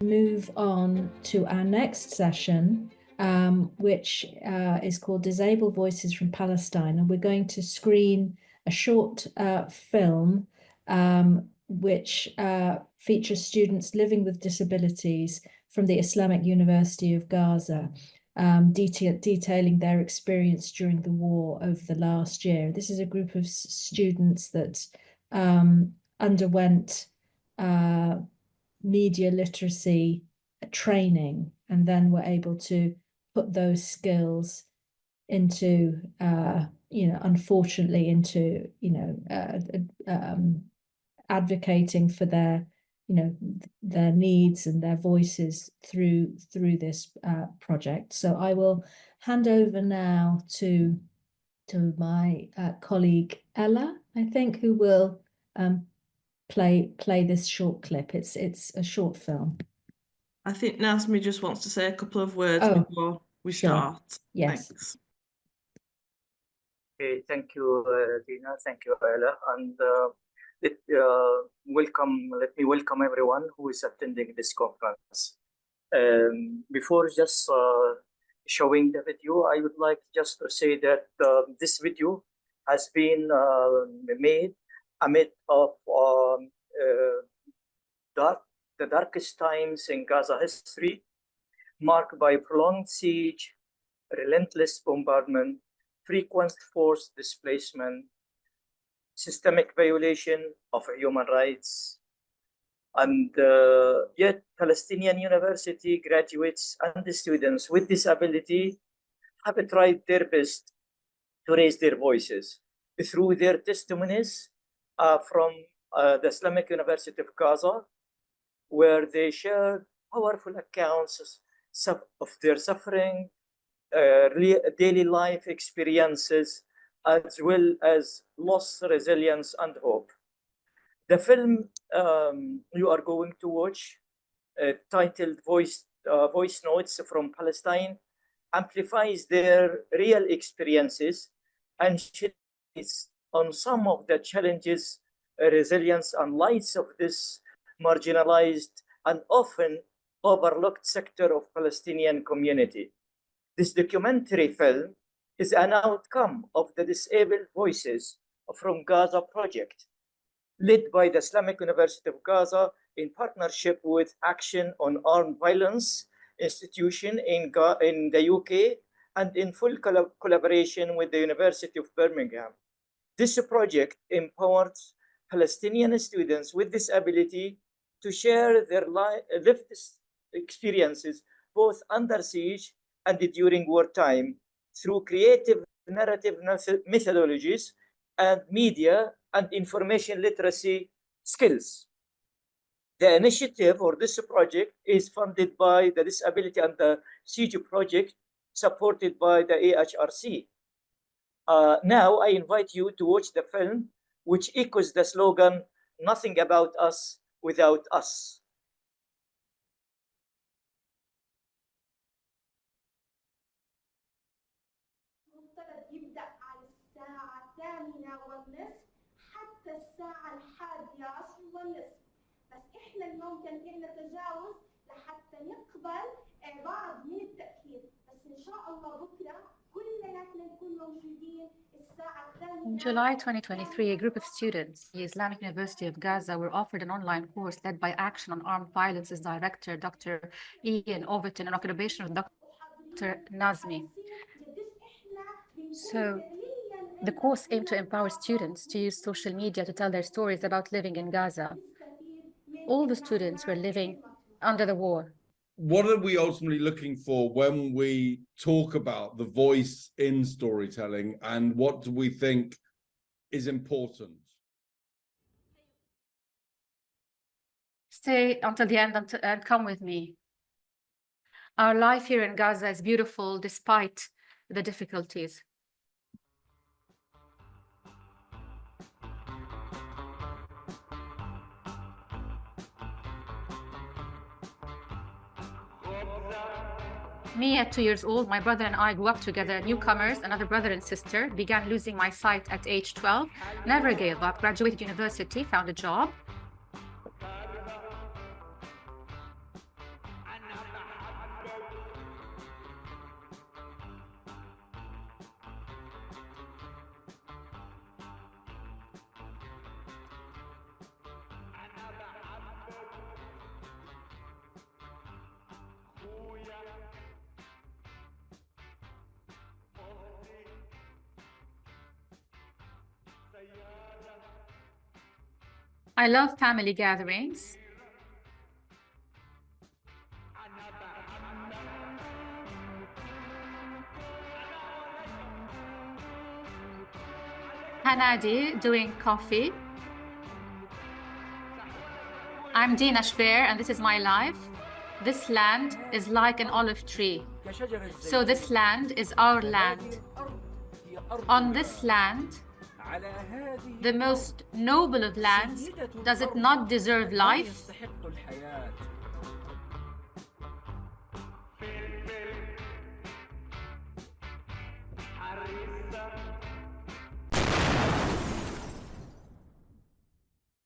move on to our next session, which is called Disabled Voices from Palestine. And we're going to screen a short film which features students living with disabilities from the Islamic University of Gaza, detailing their experience during the war over the last year. This is a group of students that underwent media literacy training and then were able to put those skills into, unfortunately, into, advocating for their, their needs and their voices through this project. So I will hand over now to my colleague Ella, I think, who will play this short clip. It's a short film. I think Nazmi just wants to say a couple of words before we start. Yes. Thanks. Okay, thank you, Dina. Thank you, Ella, and let me welcome everyone who is attending this conference. Before just showing the video, I would like just to say that this video has been made amid of the darkest times in Gaza history, marked by prolonged siege, relentless bombardment, frequent forced displacement, systemic violation of human rights, and yet Palestinian University graduates and students with disability have tried their best to raise their voices through their testimonies from the Islamic University of Gaza, where they shared powerful accounts of their suffering, daily life experiences, as well as loss, resilience, and hope. The film you are going to watch, titled Voice Notes from Palestine, amplifies their real experiences and sheds on some of the challenges, resilience, and lights of this marginalized and often overlooked sector of Palestinian community. This documentary film is an outcome of the Disabled Voices from Gaza project, led by the Islamic University of Gaza in partnership with Action on Armed Violence Institution in the UK and in full collaboration with the University of Birmingham. This project empowers Palestinian students with disability to share their lived experiences both under siege and during wartime through creative narrative methodologies and media and information literacy skills. The initiative or this project is funded by the Disability and the Siege Project, supported by the AHRC. Now I invite you to watch the film, which echoes the slogan, "Nothing about us without us." حتى الساعة 11:30 بس إحنا اليوم كان لنا تجاوز لحتى نقبل بعض من التأخير، بس إن شاء الله بكرة كلنا نكون موجودين الساعة 8. In July 2023, a group of students at the Islamic University of Gaza were offered an online course led by Action on Armed Violence's director, Dr. Ian Overton, and occupational Dr. Nazmi. So the course aimed to empower students to use social media to tell their stories about living in Gaza. All the students were living under the war. What are we ultimately looking for when we talk about the voice in storytelling, and what do we think is important? Stay until the end and come with me. Our life here in Gaza is beautiful despite the difficulties. Me at 2 years old, my brother and I grew up together, newcomers, another brother and sister, began losing my sight at age 12, never gave up, graduated university, found a job. I love family gatherings. Hanadi doing coffee. I'm Dina Shper, and this is my life. This land is like an olive tree. So this land is our land. On this land, the most noble of lands, does it not deserve life?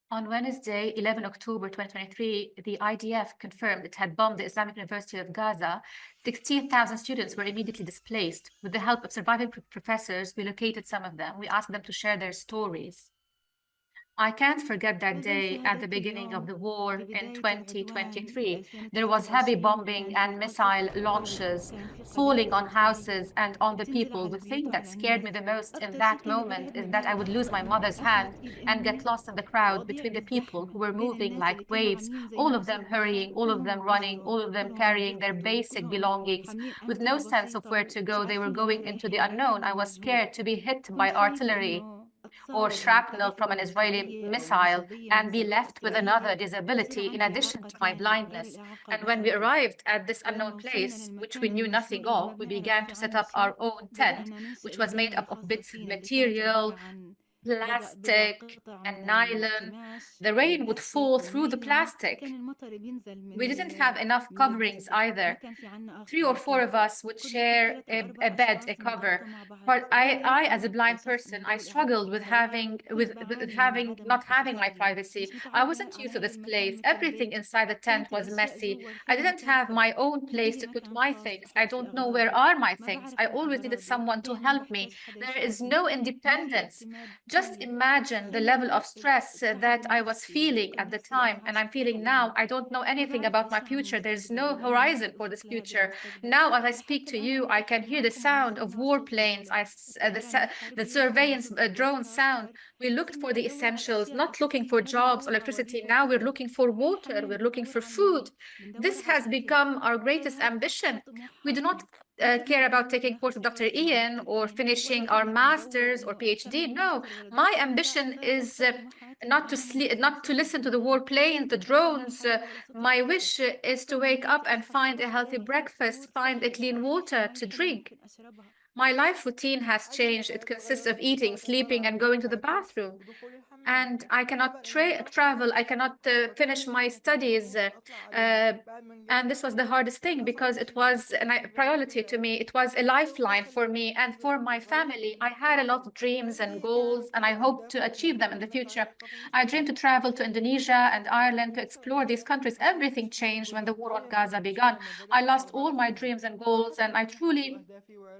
On Wednesday, 11 October 2023, the IDF confirmed it had bombed the Islamic University of Gaza. 16,000 students were immediately displaced. With the help of surviving professors, we located some of them. We asked them to share their stories. I can't forget that day at the beginning of the war in 2023. There was heavy bombing and missile launches falling on houses and on the people. The thing that scared me the most in that moment is that I would lose my mother's hand and get lost in the crowd between the people who were moving like waves, all of them hurrying, all of them running, all of them carrying their basic belongings with no sense of where to go. They were going into the unknown. I was scared to be hit by artillery or shrapnel from an Israeli missile and be left with another disability in addition to my blindness. And when we arrived at this unknown place, which we knew nothing of, we began to set up our own tent, which was made up of bits of material, plastic, and nylon. The rain would fall through the plastic. We didn't have enough coverings either. 3 or 4 of us would share a bed, a cover. But I, as a blind person, I struggled with not having my privacy. I wasn't used to this place. Everything inside the tent was messy. I didn't have my own place to put my things. I don't know where are my things. I always needed someone to help me. There is no independence. Just imagine the level of stress that I was feeling at the time, and I'm feeling now. I don't know anything about my future. There's no horizon for this future. Now, as I speak to you, I can hear the sound of warplanes, the surveillance drone sound. We looked for the essentials, not looking for jobs, electricity. Now we're looking for water. We're looking for food. This has become our greatest ambition. We do not care about taking course with Dr. Ian or finishing our master's or PhD. No, my ambition is not to listen to the warplanes, the drones. My wish is to wake up and find a healthy breakfast, find a clean water to drink. My life routine has changed. It consists of eating, sleeping, and going to the bathroom. And I cannot travel. I cannot finish my studies. And this was the hardest thing because it was a priority to me. It was a lifeline for me and for my family. I had a lot of dreams and goals, and I hope to achieve them in the future. I dreamed to travel to Indonesia and Ireland to explore these countries. Everything changed when the war on Gaza began. I lost all my dreams and goals, and I truly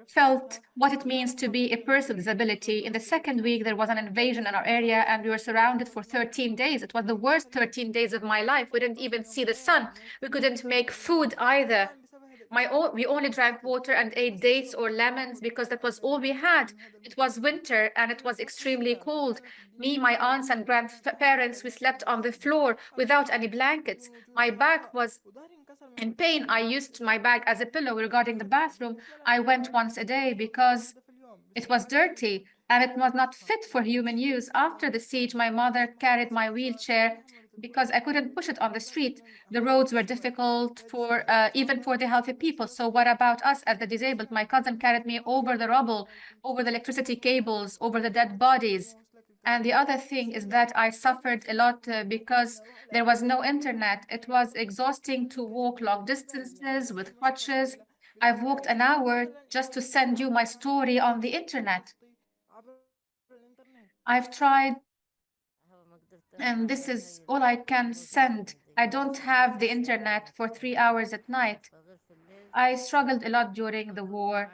felt what it means to be a person with disability. In the second week, there was an invasion in our area, and we were surrounded for 13 days. It was the worst 13 days of my life. We didn't even see the sun. We couldn't make food either. We only drank water and ate dates or lemons because that was all we had. It was winter and it was extremely cold. Me, my aunts and grandparents, we slept on the floor without any blankets. My back was in pain. I used my bag as a pillow. Regarding the bathroom, I went once a day because it was dirty and it was not fit for human use. After the siege, my mother carried my wheelchair because I couldn't push it on the street. The roads were difficult for even for the healthy people. So what about us as the disabled? My cousin carried me over the rubble, over the electricity cables, over the dead bodies. And the other thing is that I suffered a lot because there was no internet. It was exhausting to walk long distances with crutches. I've walked an hour just to send you my story on the internet. I've tried, and this is all I can send. I don't have the internet for 3 hours at night. I struggled a lot during the war.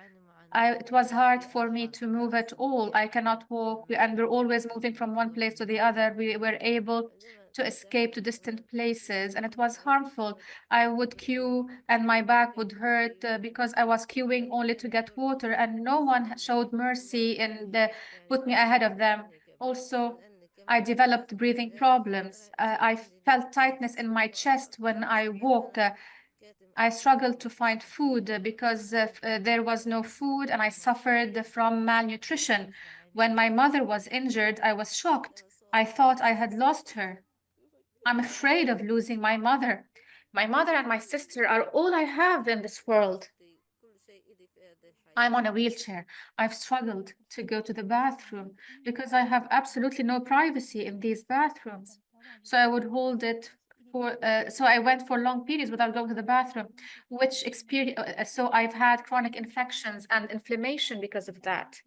It was hard for me to move at all. I cannot walk, and we're always moving from one place to the other. We were able to escape to distant places, and it was harmful. I would queue, and my back would hurt because I was queuing only to get water, and no one showed mercy and put me ahead of them. Also, I developed breathing problems. I felt tightness in my chest when I walk. I struggled to find food because there was no food, and I suffered from malnutrition. When my mother was injured, I was shocked. I thought I had lost her. I'm afraid of losing my mother. My mother and my sister are all I have in this world. I'm on a wheelchair. I've struggled to go to the bathroom because I have absolutely no privacy in these bathrooms. So I would hold it for, so I went for long periods without going to the bathroom, which experience, so I've had chronic infections and inflammation because of that.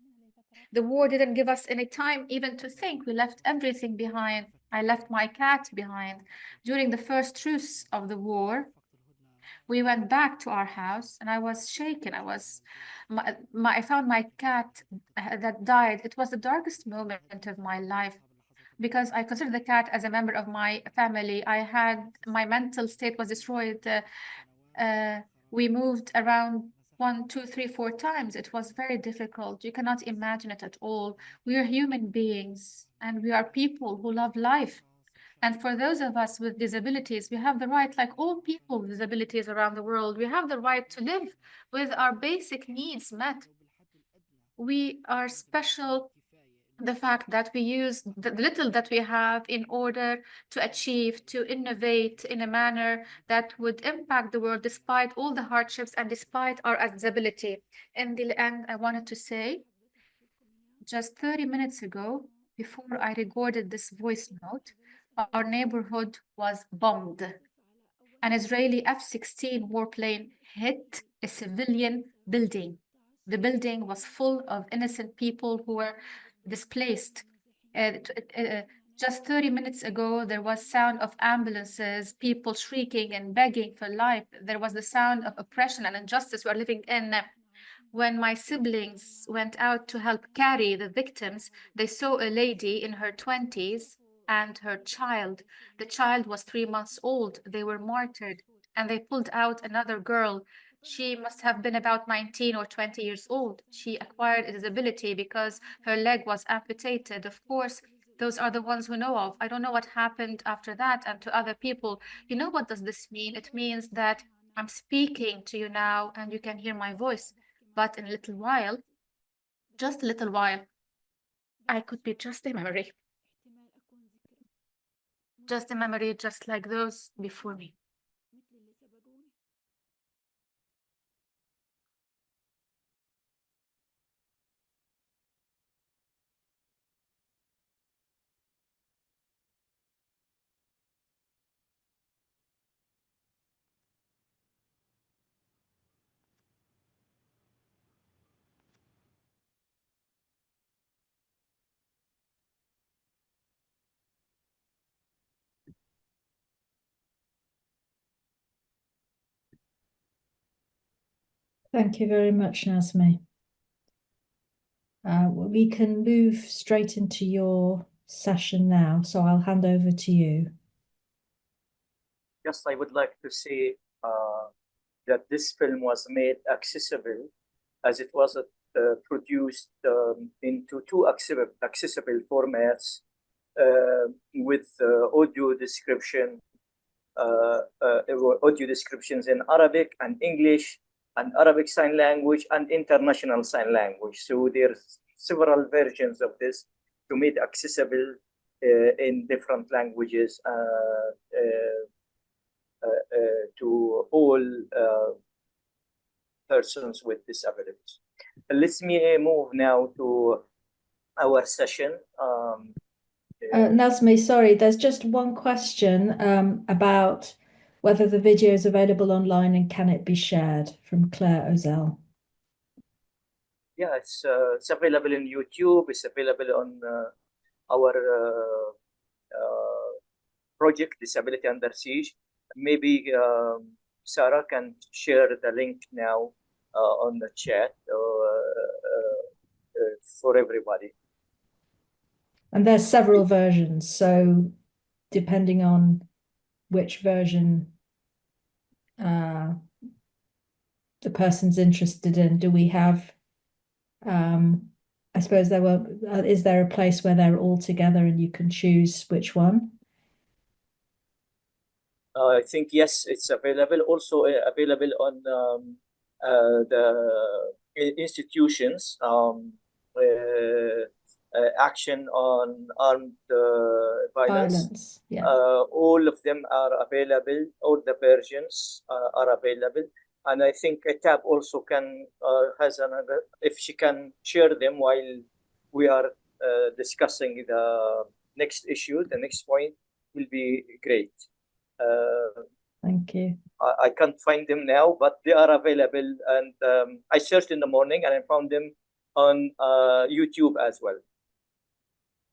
The war didn't give us any time even to think. We left everything behind. I left my cat behind. During the first truce of the war, we went back to our house and I was shaken. I found my cat that died. It was the darkest moment of my life because I consider the cat as a member of my family. My mental state was destroyed. We moved around 1, 2, 3, 4 times. It was very difficult. You cannot imagine it at all. We are human beings and we are people who love life. And for those of us with disabilities, we have the right, like all people with disabilities around the world, we have the right to live with our basic needs met. We are special. The fact that we use the little that we have in order to achieve, to innovate in a manner that would impact the world despite all the hardships and despite our disability. In the end, I wanted to say, just 30 minutes ago, before I recorded this voice note, our neighborhood was bombed. An Israeli F-16 warplane hit a civilian building. The building was full of innocent people who were displaced. Just 30 minutes ago, there was sound of ambulances, people shrieking and begging for life. There was the sound of oppression and injustice we are living in. When my siblings went out to help carry the victims, they saw a lady in her 20s and her child. The child was 3 months old. They were martyred, and they pulled out another girl. She must have been about 19 or 20 years old. She acquired a disability because her leg was amputated. Of course, those are the ones we know of. I don't know what happened after that and to other people. You know, what does this mean? It means that I'm speaking to you now and you can hear my voice. But in a little while, just a little while, I could be just a memory. Just a memory, just like those before me. Thank you very much, Nazmi. We can move straight into your session now, so I'll hand over to you. Just I would like to say that this film was made accessible as it was produced into 2 accessible formats with audio descriptions in Arabic and English, and Arabic Sign Language and International Sign Language. So there's several versions of this to make accessible in different languages to all persons with disabilities. Let me move now to our session. Nazmi, sorry, there's just one question about whether the video is available online and can it be shared, from Claire Ozell. Yeah, it's available in YouTube. It's available on our project, Disability Under Siege. Maybe Sarah can share the link now on the chat for everybody. And there's several versions, so depending on which version the person's interested in, do we have a I suppose there were, is there a place where they're all together and you can choose which one? I think yes, it's available. Also available on the institutions. Action on armed violence. Yeah. All of them are available. All the versions are available. And I think a tab also can has another, if she can share them while we are discussing the next issue, the next point will be great. Thank you. I can't find them now, but they are available. And I searched in the morning and I found them on YouTube as well.